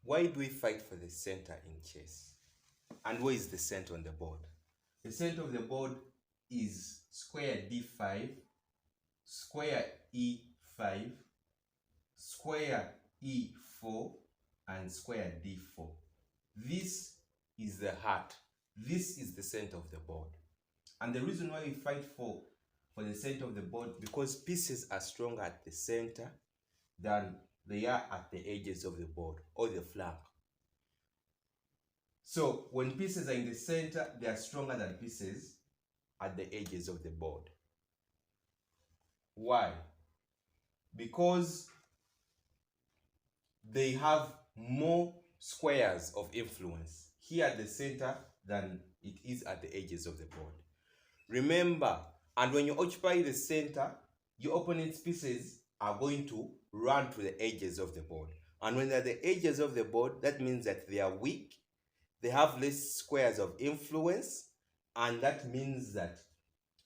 Why do we fight for the center in chess? And where is the center on the board? The center of the board is square d5, square e5, square e4, and square d4. This is the heart. This is the center of the board. And the reason why we fight for the center of the board, because pieces are stronger at the center than they are at the edges of the board or the flank. So when pieces are in the center, they are stronger than pieces at the edges of the board. Why? Because they have more squares of influence here at the center than it is at the edges of the board. Remember, and when you occupy the center, your opponent's pieces are going to run to the edges of the board. And when they're at the edges of the board, that means that they are weak, they have less squares of influence, and that means that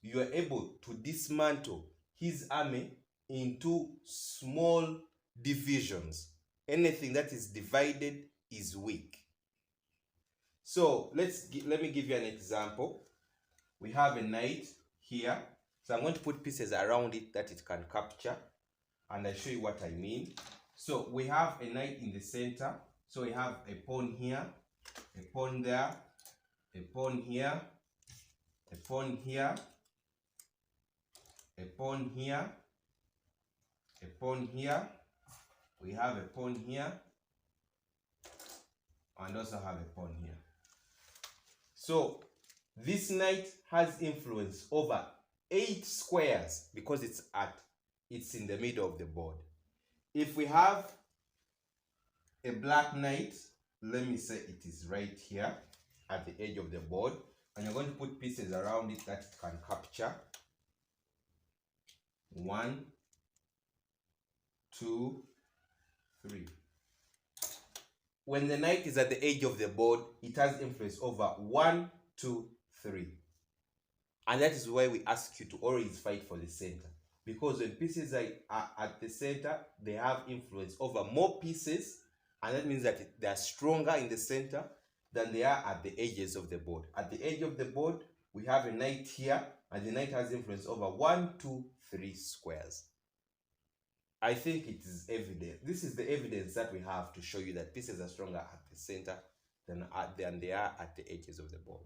you are able to dismantle his army into small divisions. Anything that is divided is weak. So let me give you an example. We have a knight here. So I'm going to put pieces around it that it can capture, and I'll show you what I mean. So we have a knight in the center. So we have a pawn here, a pawn there, a pawn here, a pawn here, a pawn here, a pawn here. We have a pawn here, and also have a pawn here. So this knight has influence over 8 squares because it's in the middle of the board. If we have a black knight, let me say it is right here at the edge of the board, and you're going to put pieces around it that it can capture. 1, 2, 3. When the knight is at the edge of the board, it has influence over 1, 2, 3. And that is why we ask you to always fight for the center. Because when pieces are at the center, they have influence over more pieces, and that means that they are stronger in the center than they are at the edges of the board. At the edge of the board, we have a knight here, and the knight has influence over 1, 2, 3 squares. I think it is evident. This is the evidence that we have to show you that pieces are stronger at the center than they are at the edges of the board.